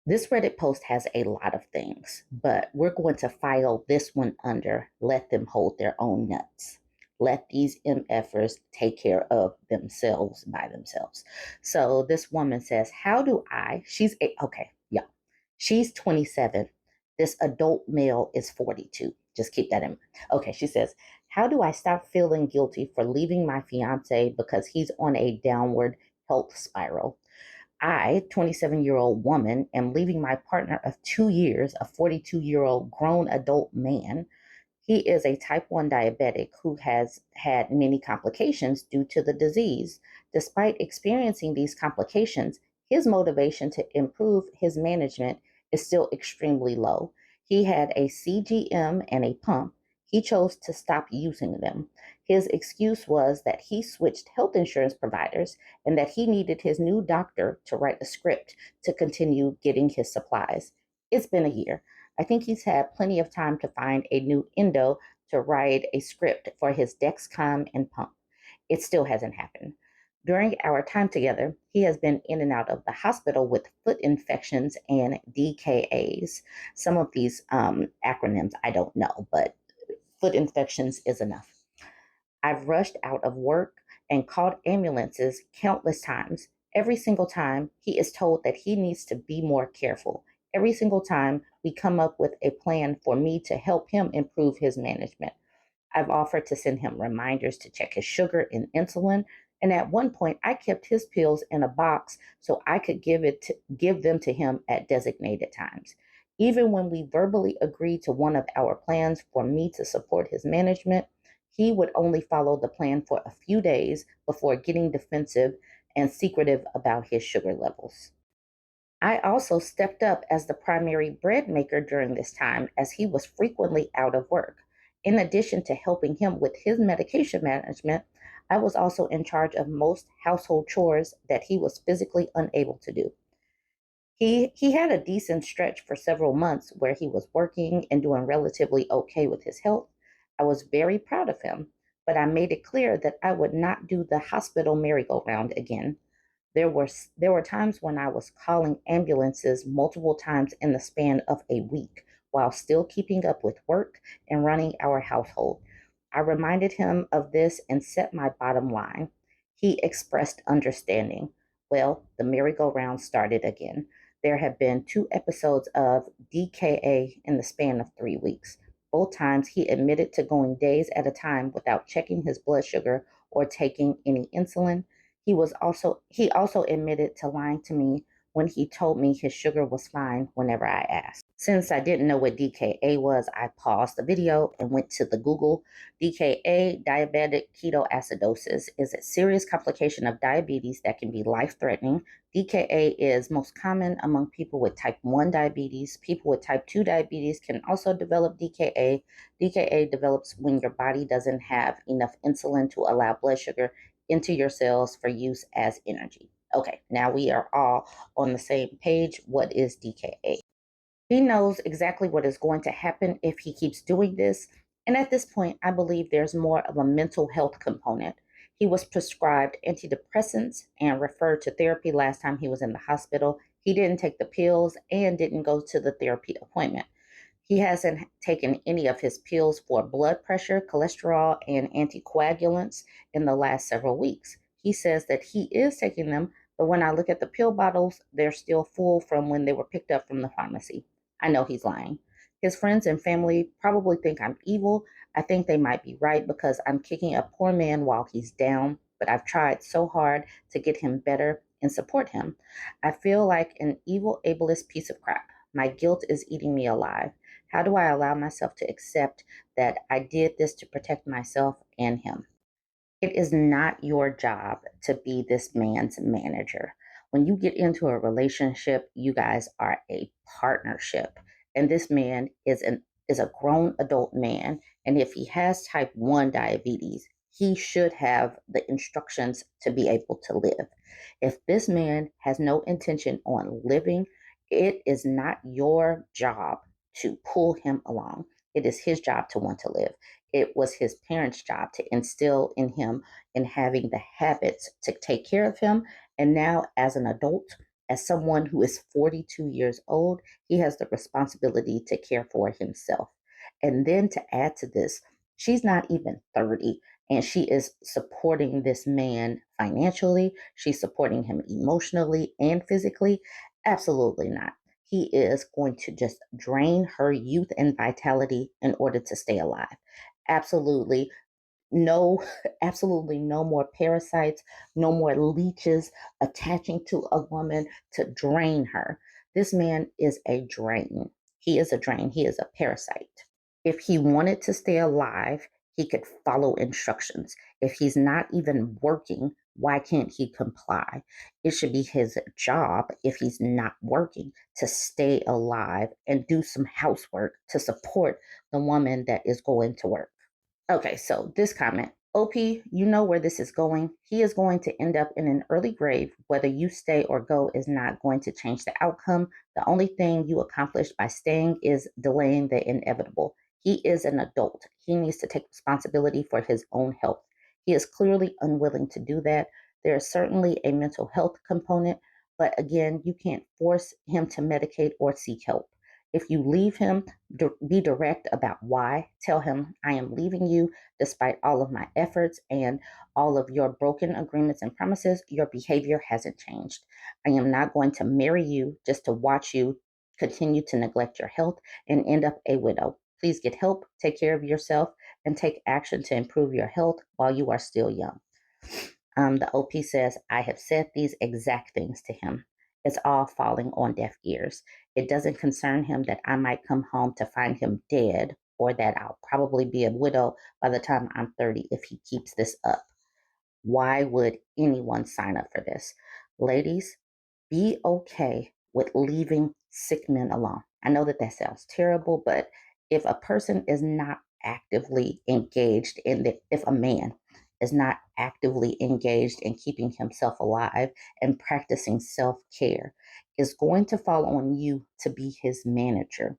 This Reddit post has a lot of things, but we're going to file this one under let them hold their own nuts. Let these MFers take care of themselves by themselves. So this woman says, how do I, okay, yeah, she's 27. This adult male is 42. Just keep that in mind. Okay, she says, how do I stop feeling guilty for leaving my fiance because he's on a downward health spiral? I, 27-year-old woman, am leaving my partner of 2 years, a 42-year-old grown adult man. He is a type 1 diabetic who has had many complications due to the disease. Despite experiencing these complications, his motivation to improve his management is still extremely low. He had a CGM and a pump. He chose to stop using them. His excuse was that he switched health insurance providers and that he needed his new doctor to write a script to continue getting his supplies. It's been a year. I think he's had plenty of time to find a new endo to write a script for his Dexcom and pump. It still hasn't happened. During our time together, he has been in and out of the hospital with foot infections and DKAs. Some of these acronyms I don't know, but foot infections is enough. I've rushed out of work and called ambulances countless times. Every single time, he is told that he needs to be more careful. Every single time, we come up with a plan for me to help him improve his management. I've offered to send him reminders to check his sugar and insulin. And at one point, I kept his pills in a box so I could give them to him at designated times. Even when we verbally agreed to one of our plans for me to support his management, he would only follow the plan for a few days before getting defensive and secretive about his sugar levels. I also stepped up as the primary bread maker during this time as he was frequently out of work. In addition to helping him with his medication management, I was also in charge of most household chores that he was physically unable to do. He had a decent stretch for several months where he was working and doing relatively okay with his health. I was very proud of him, but I made it clear that I would not do the hospital merry-go-round again. There were times when I was calling ambulances multiple times in the span of a week while still keeping up with work and running our household. I reminded him of this and set my bottom line. He expressed understanding. Well, the merry-go-round started again. There have been 2 episodes of DKA in the span of 3 weeks. Both times he admitted to going days at a time without checking his blood sugar or taking any insulin. He also admitted to lying to me when he told me his sugar was fine whenever I asked. Since I didn't know what DKA was, I paused the video and went to the Google. DKA, diabetic ketoacidosis, is a serious complication of diabetes that can be life-threatening. DKA is most common among people with type 1 diabetes. People with type 2 diabetes can also develop DKA. DKA develops when your body doesn't have enough insulin to allow blood sugar into your cells for use as energy. Okay, now we are all on the same page. What is DKA? He knows exactly what is going to happen if he keeps doing this. And at this point, I believe there's more of a mental health component. He was prescribed antidepressants and referred to therapy last time he was in the hospital. He didn't take the pills and didn't go to the therapy appointment. He hasn't taken any of his pills for blood pressure, cholesterol, and anticoagulants in the last several weeks. He says that he is taking them, but when I look at the pill bottles, they're still full from when they were picked up from the pharmacy. I know he's lying. His friends and family probably think I'm evil. I think they might be right because I'm kicking a poor man while he's down, but I've tried so hard to get him better and support him. I feel like an evil, ableist piece of crap. My guilt is eating me alive. How do I allow myself to accept that I did this to protect myself and him? It is not your job to be this man's manager. When you get into a relationship, you guys are a partnership. And this man is a grown adult man. And if he has type 1 diabetes, he should have the instructions to be able to live. If this man has no intention on living, it is not your job to pull him along. It is his job to want to live. It was his parents' job to instill in him and having the habits to take care of him. And now, as an adult, As someone who is 42 years old, he has the responsibility to care for himself. And then to add to this, she's not even 30 and she is supporting this man financially. She's supporting him emotionally and physically. Absolutely not. He is going to just drain her youth and vitality in order to stay alive. Absolutely no, absolutely no more parasites, no more leeches attaching to a woman to drain her. This man is a drain. He is a drain. He is a parasite. If he wanted to stay alive, he could follow instructions. If he's not even working, why can't he comply? It should be his job, if he's not working, to stay alive and do some housework to support the woman that is going to work. Okay, so this comment, OP, you know where this is going. He is going to end up in an early grave. Whether you stay or go is not going to change the outcome. The only thing you accomplish by staying is delaying the inevitable. He is an adult. He needs to take responsibility for his own health. He is clearly unwilling to do that. There is certainly a mental health component, but again, you can't force him to medicate or seek help. If you leave him, be direct about why. Tell him, I am leaving you despite all of my efforts and all of your broken agreements and promises. Your behavior hasn't changed. I am not going to marry you just to watch you continue to neglect your health and end up a widow. Please get help, take care of yourself, and take action to improve your health while you are still young. The OP says, I have said these exact things to him. It's all falling on deaf ears. It doesn't concern him that I might come home to find him dead or that I'll probably be a widow by the time I'm 30 if he keeps this up. Why would anyone sign up for this? Ladies, be okay with leaving sick men alone. I know that that sounds terrible, but if a person is not actively engaged in the, if a man is not actively engaged in keeping himself alive and practicing self care, is going to fall on you to be his manager.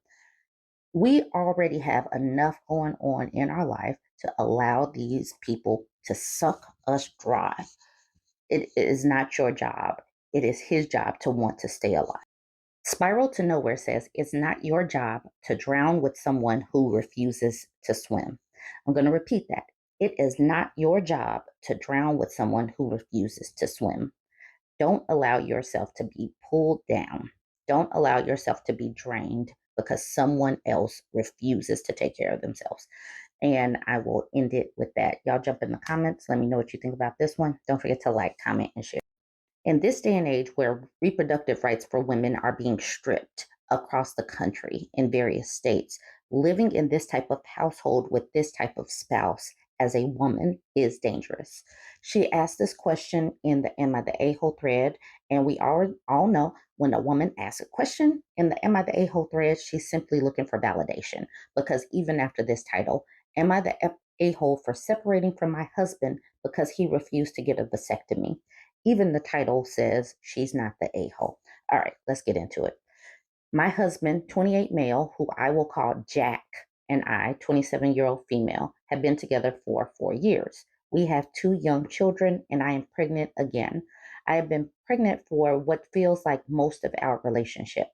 We already have enough going on in our life to allow these people to suck us dry. It is not your job. It is his job to want to stay alive. Spiral to Nowhere says it's not your job to drown with someone who refuses to swim. I'm going to repeat that. It is not your job to drown with someone who refuses to swim. Don't allow yourself to be pulled down. Don't allow yourself to be drained because someone else refuses to take care of themselves. And I will end it with that. Y'all jump in the comments. Let me know what you think about this one. Don't forget to like, comment, and share. In this day and age where reproductive rights for women are being stripped across the country in various states, living in this type of household with this type of spouse as a woman is dangerous. She asked this question in the Am I the A-hole thread, and we all know when a woman asks a question in the Am I the A-hole thread, she's simply looking for validation. Because even after this title, Am I the a-hole for separating from my husband because he refused to get a vasectomy? Even the title says she's not the a-hole. All right, let's get into it. My husband, 28 male, who I will call Jack, and I, 27-year-old female, have been together for 4 years. We have 2 young children, and I am pregnant again. I have been pregnant for what feels like most of our relationship.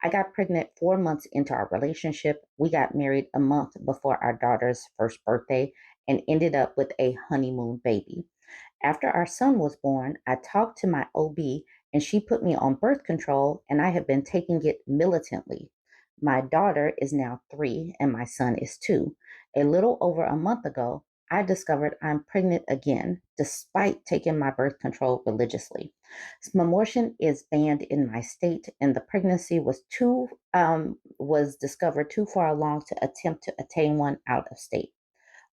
I got pregnant 4 months into our relationship. We got married a month before our daughter's first birthday and ended up with a honeymoon baby. After our son was born, I talked to my OB and she put me on birth control, and I have been taking it militantly. My daughter is now 3 and my son is 2. A little over a month ago, I discovered I'm pregnant again despite taking my birth control religiously. Abortion is banned in my state, and the pregnancy was discovered too far along to attempt to attain one out of state.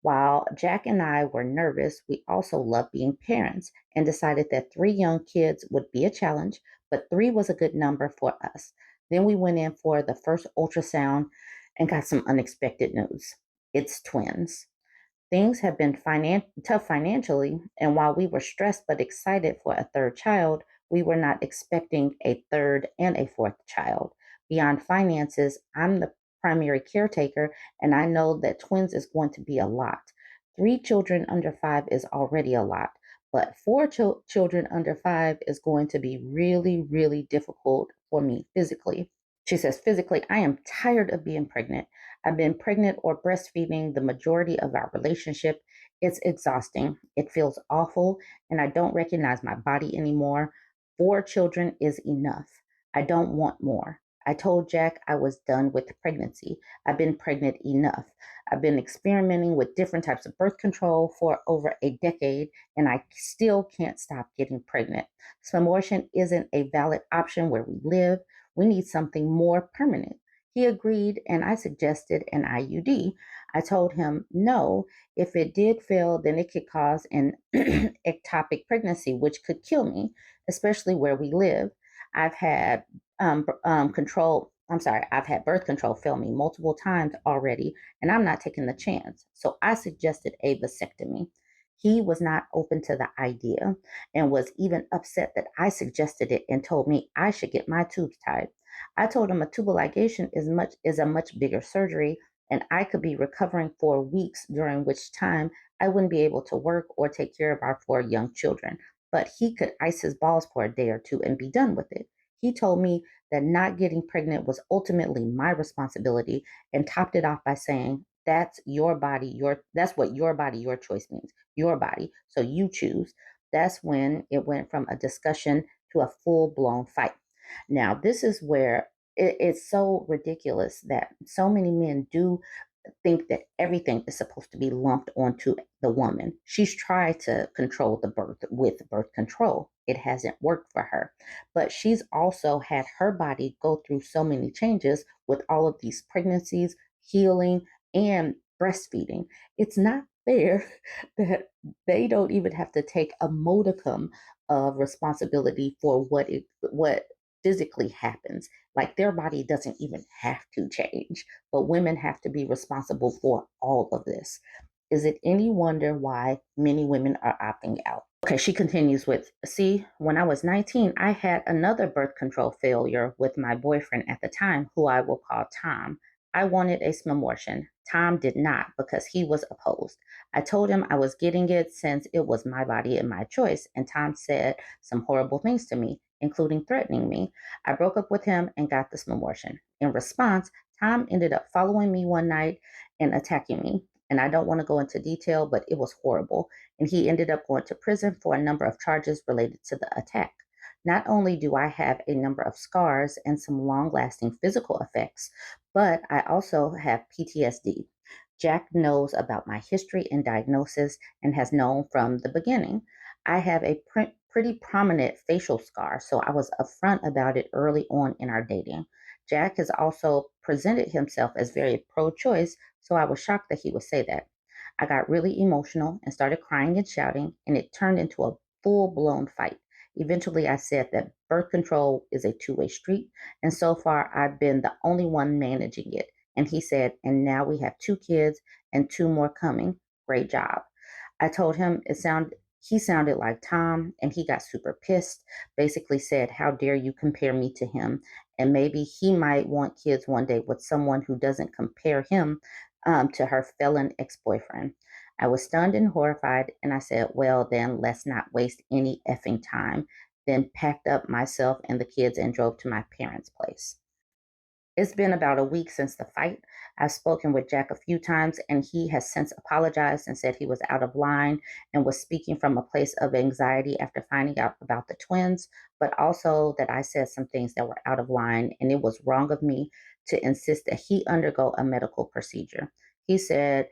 While Jack and I were nervous, we also loved being parents and decided that 3 young kids would be a challenge, but 3 was a good number for us. Then we went in for the first ultrasound and got some unexpected news. It's twins. Things have been tough financially, and while we were stressed but excited for a third child, we were not expecting a third and a fourth child. Beyond finances, I'm the primary caretaker, and I know that twins is going to be a lot. 3 children under 5 is already a lot, but four children under 5 is going to be really, really difficult for me physically. She says, physically, I am tired of being pregnant. I've been pregnant or breastfeeding the majority of our relationship. It's exhausting. It feels awful, and I don't recognize my body anymore. 4 children is enough. I don't want more. I told Jack I was done with pregnancy. I've been pregnant enough. I've been experimenting with different types of birth control for over a decade, and I still can't stop getting pregnant. Abortion isn't a valid option where we live. We need something more permanent. He agreed, and I suggested an IUD. I told him no. If it did fail, then it could cause an ectopic pregnancy, which could kill me, especially where we live. I've had I've had birth control fail me multiple times already, and I'm not taking the chance. So I suggested a vasectomy. He was not open to the idea and was even upset that I suggested it and told me I should get my tubes tied. I told him a tubal ligation is a much bigger surgery, and I could be recovering for weeks, during which time I wouldn't be able to work or take care of our 4 young children. But he could ice his balls for a day or two and be done with it. He told me that not getting pregnant was ultimately my responsibility and topped it off by saying, that's what your body, your choice means. Your body. So you choose. That's when it went from a discussion to a full blown fight. Now, this is where it's so ridiculous that so many men do think that everything is supposed to be lumped onto the woman. She's tried to control the birth with birth control. It hasn't worked for her. But she's also had her body go through so many changes with all of these pregnancies, healing, and breastfeeding. It's not fair that they don't even have to take a modicum of responsibility for what physically happens. Like their body doesn't even have to change, but women have to be responsible for all of this. Is it any wonder why many women are opting out? Okay, she continues with, see, when I was 19, I had another birth control failure with my boyfriend at the time, who I will call Tom. I wanted a smorgasbord. Tom did not because he was opposed. I told him I was getting it since it was my body and my choice, and Tom said some horrible things to me, including threatening me. I broke up with him and got the smorgasbord. In response, Tom ended up following me one night and attacking me. And I don't want to go into detail, but it was horrible. And he ended up going to prison for a number of charges related to the attack. Not only do I have a number of scars and some long lasting physical effects, but I also have PTSD. Jack knows about my history and diagnosis and has known from the beginning. I have a pretty prominent facial scar, so I was upfront about it early on in our dating. Jack has also presented himself as very pro choice, so I was shocked that he would say that. I got really emotional and started crying and shouting, and it turned into a full blown fight. Eventually, I said that birth control is a two-way street, and so far I've been the only one managing it. And he said, and now we have 2 kids and 2 more coming. Great job. I told him he sounded like Tom, and he got super pissed. Basically said, how dare you compare me to him? And maybe he might want kids one day with someone who doesn't compare him to her felon ex-boyfriend. I was stunned and horrified, and I said, well, then let's not waste any effing time. Then packed up myself and the kids and drove to my parents' place. It's been about a week since the fight. I've spoken with Jack a few times, and he has since apologized and said he was out of line and was speaking from a place of anxiety after finding out about the twins, but also that I said some things that were out of line, and it was wrong of me to insist that he undergo a medical procedure. He said,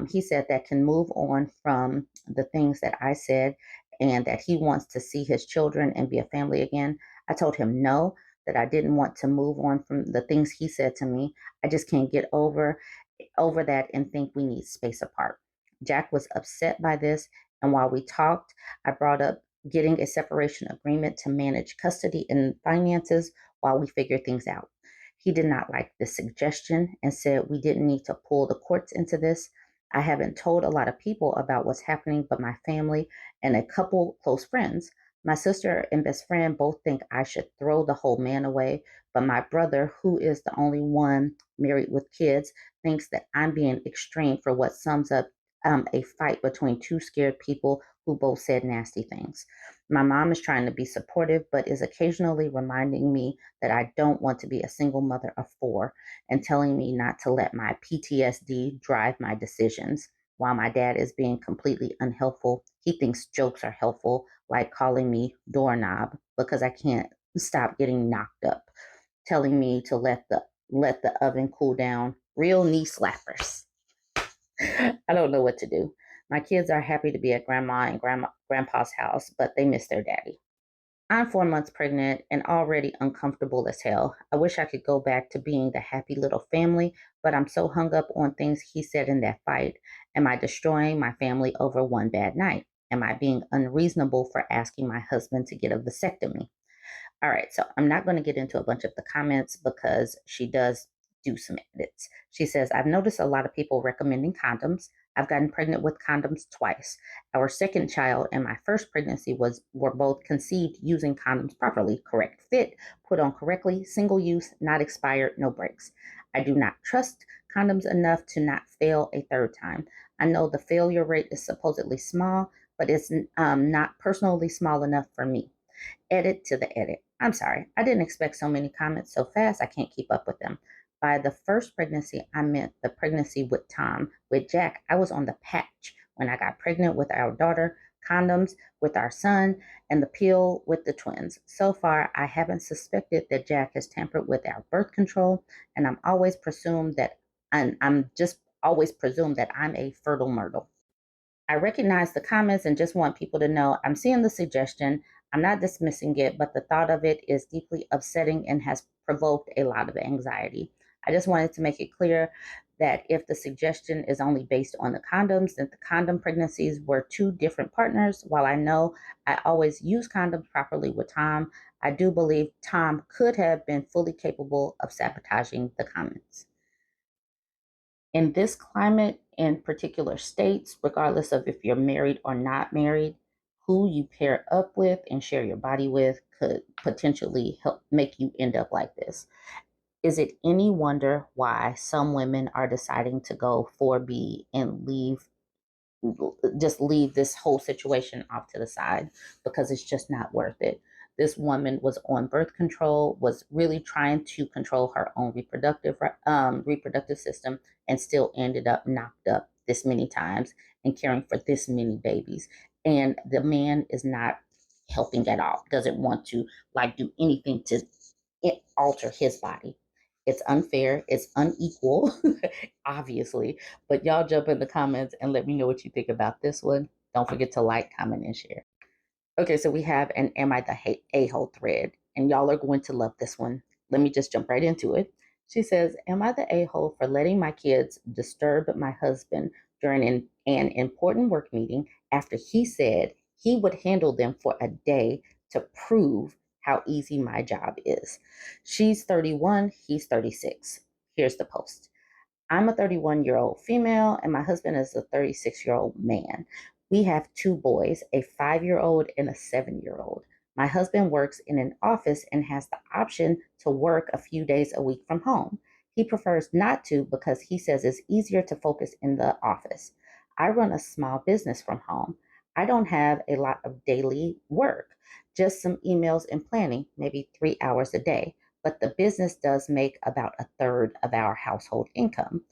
he said that can move on from the things that I said, and that he wants to see his children and be a family again. I told him no, that I didn't want to move on from the things he said to me. I just can't get over that and think we need space apart. Jack was upset by this, and while we talked, I brought up getting a separation agreement to manage custody and finances while we figure things out. He did not like this suggestion and said we didn't need to pull the courts into this. I haven't told a lot of people about what's happening but my family and a couple close friends. My sister and best friend both think I should throw the whole man away, but my brother, who is the only one married with kids, thinks that I'm being extreme for what sums up a fight between 2 scared people who both said nasty things. My mom is trying to be supportive, but is occasionally reminding me that I don't want to be a single mother of four and telling me not to let my PTSD drive my decisions. While my dad is being completely unhelpful, he thinks jokes are helpful, like calling me doorknob because I can't stop getting knocked up, telling me to let the oven cool down. Real knee slappers. I don't know what to do. My kids are happy to be at grandpa's house, but they miss their daddy. I'm 4 months pregnant and already uncomfortable as hell. I wish I could go back to being the happy little family, but I'm so hung up on things he said in that fight. Am I destroying my family over one bad night? Am I being unreasonable for asking my husband to get a vasectomy? All right, so I'm not going to get into a bunch of the comments because she does do some edits. She says, I've noticed a lot of people recommending condoms. I've gotten pregnant with condoms twice. Our second child and my first pregnancy were both conceived using condoms properly, correct fit, put on correctly, single use, not expired, no breaks. I do not trust condoms enough to not fail a third time. I know the failure rate is supposedly small, but it's not personally small enough for me. Edit to the edit. I'm sorry. I didn't expect so many comments so fast. I can't keep up with them. By the first pregnancy, I meant the pregnancy with Tom. With Jack, I was on the patch when I got pregnant with our daughter, condoms with our son, and the pill with the twins. So far, I haven't suspected that Jack has tampered with our birth control, and I'm just always presumed that I'm a fertile myrtle. I recognize the comments and just want people to know I'm seeing the suggestion. I'm not dismissing it, but the thought of it is deeply upsetting and has provoked a lot of anxiety. I just wanted to make it clear that if the suggestion is only based on the condoms, then the condom pregnancies were two different partners. While I know I always use condoms properly with Tom, I do believe Tom could have been fully capable of sabotaging the comments. In this climate, in particular states, regardless of if you're married or not married, who you pair up with and share your body with could potentially help make you end up like this. Is it any wonder why some women are deciding to go 4B and leave this whole situation off to the side because it's just not worth it? This woman was on birth control, was really trying to control her own reproductive system, and still ended up knocked up this many times and caring for this many babies. And the man is not helping at all. Doesn't want to do anything to alter his body. It's unfair. It's unequal, obviously. But y'all jump in the comments and let me know what you think about this one. Don't forget to like, comment, and share. Okay, so we have an Am I the A-hole thread, and y'all are going to love this one. Let me just jump right into it. She says, Am I the a-hole for letting my kids disturb my husband during an important work meeting after he said he would handle them for a day to prove how easy my job is? She's 31, he's 36. Here's the post. I'm a 31-year-old female, and my husband is a 36-year-old man. We have two boys, a 5-year-old and a 7-year-old. My husband works in an office and has the option to work a few days a week from home. He prefers not to because he says it's easier to focus in the office. I run a small business from home. I don't have a lot of daily work, just some emails and planning, maybe 3 hours a day, but the business does make about a third of our household income.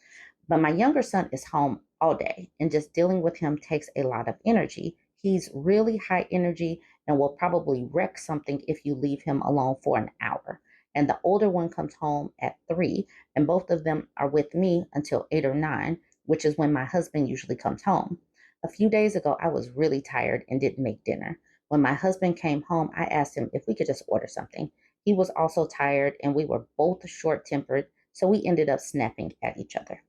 But my younger son is home all day, and just dealing with him takes a lot of energy. He's really high energy and will probably wreck something if you leave him alone for an hour. And the older one comes home at 3, and both of them are with me until 8 or 9, which is when my husband usually comes home. A few days ago, I was really tired and didn't make dinner. When my husband came home, I asked him if we could just order something. He was also tired, and we were both short tempered, so we ended up snapping at each other.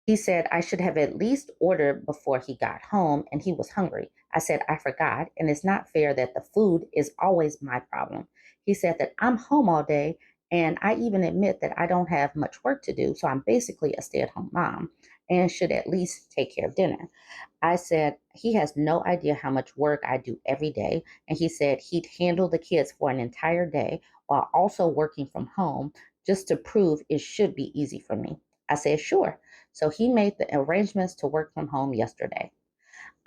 He said I should have at least ordered before he got home, and he was hungry. I said I forgot, and it's not fair that the food is always my problem. He said that I'm home all day, and I even admit that I don't have much work to do, so I'm basically a stay-at-home mom and should at least take care of dinner. I said he has no idea how much work I do every day, and he said he'd handle the kids for an entire day while also working from home just to prove it should be easy for me. I said, sure. So he made the arrangements to work from home yesterday.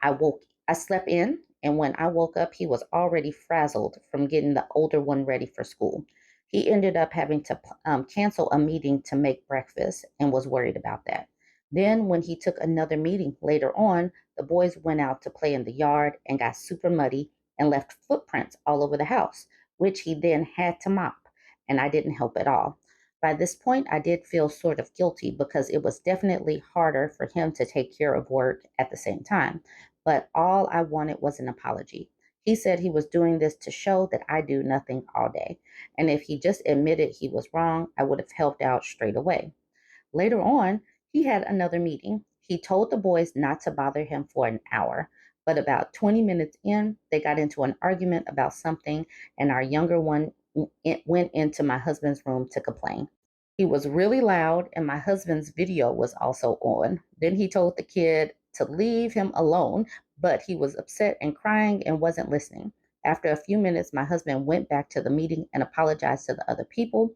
I slept in and when I woke up, he was already frazzled from getting the older one ready for school. He ended up having to cancel a meeting to make breakfast and was worried about that. Then, when he took another meeting later on, the boys went out to play in the yard and got super muddy and left footprints all over the house, which he then had to mop, and I didn't help at all. By this point, I did feel sort of guilty because it was definitely harder for him to take care of work at the same time. But all I wanted was an apology. He said he was doing this to show that I do nothing all day. And if he just admitted he was wrong, I would have helped out straight away. Later on, he had another meeting. He told the boys not to bother him for an hour. But about 20 minutes in, they got into an argument about something, and our younger one went into my husband's room to complain. He was really loud, and my husband's video was also on. Then he told the kid to leave him alone, but he was upset and crying and wasn't listening. After a few minutes, my husband went back to the meeting and apologized to the other people.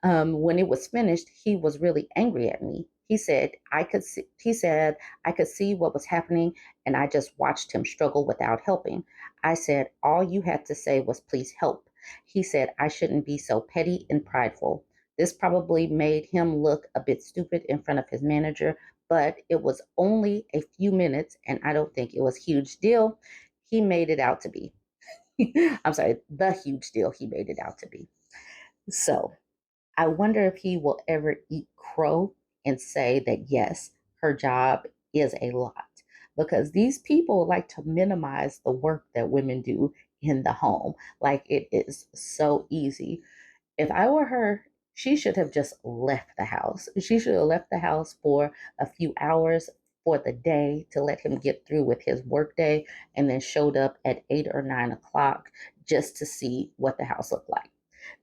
When it was finished, he was really angry at me. He said I could see what was happening, and I just watched him struggle without helping. I said all you had to say was please help. He said I shouldn't be so petty and prideful. This probably made him look a bit stupid in front of his manager, but it was only a few minutes, and I don't think it was a huge deal he made it out to be. I'm sorry, the huge deal he made it out to be. So I wonder if he will ever eat crow and say that, yes, her job is a lot. Because these people like to minimize the work that women do in the home. Like it is so easy. If I were her, she should have just left the house. She should have left the house for a few hours for the day to let him get through with his work day and then showed up at 8 or 9 o'clock just to see what the house looked like,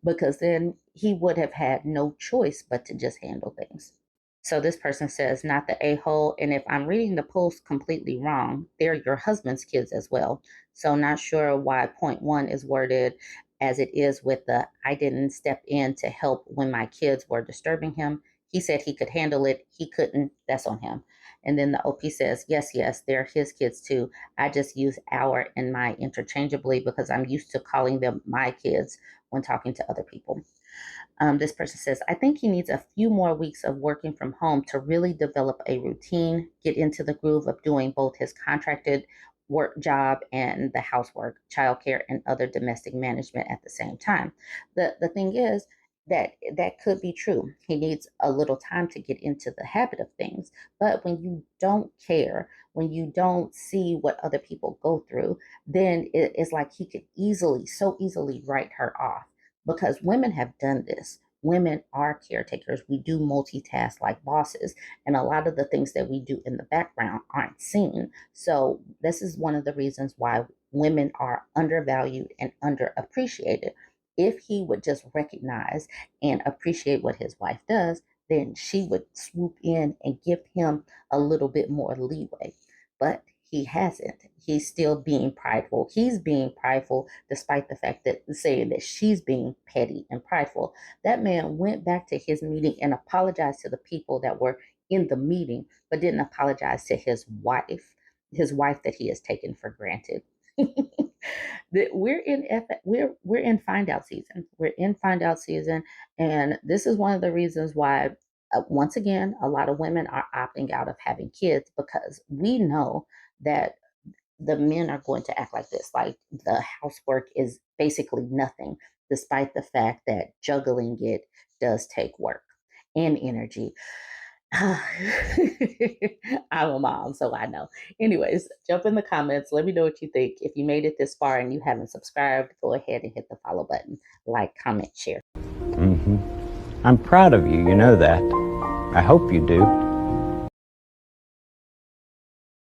because then he would have had no choice but to just handle things. So this person says, not the a-hole. And if I'm reading the post completely wrong, they're your husband's kids as well. So not sure why point one is worded as it is with the I didn't step in to help when my kids were disturbing him. He said he could handle it. He couldn't. That's on him. And then the OP says, yes, they're his kids too. I just use our and my interchangeably because I'm used to calling them my kids when talking to other people. This person says, I think he needs a few more weeks of working from home to really develop a routine, get into the groove of doing both his contracted work job and the housework, childcare, and other domestic management at the same time. The thing is that could be true. He needs a little time to get into the habit of things. But when you don't care, when you don't see what other people go through, then it's like he could so easily write her off, because women have done this. Women are caretakers. We do multitask like bosses, and a lot of the things that we do in the background aren't seen. So, this is one of the reasons why women are undervalued and underappreciated. If he would just recognize and appreciate what his wife does, then she would swoop in and give him a little bit more leeway. But he hasn't. He's still being prideful. He's being prideful despite the fact that saying that she's being petty and prideful. That man went back to his meeting and apologized to the people that were in the meeting, but didn't apologize to his wife that he has taken for granted. We're in find out season. We're in find out season, and this is one of the reasons why. Once again, a lot of women are opting out of having kids because we know that the men are going to act like this, like the housework is basically nothing, despite the fact that juggling it does take work and energy. I'm a mom, so I know. Anyways, jump in the comments. Let me know what you think. If you made it this far and you haven't subscribed, go ahead and hit the follow button. Like, comment, share. I'm proud of you, you know that. I hope you do.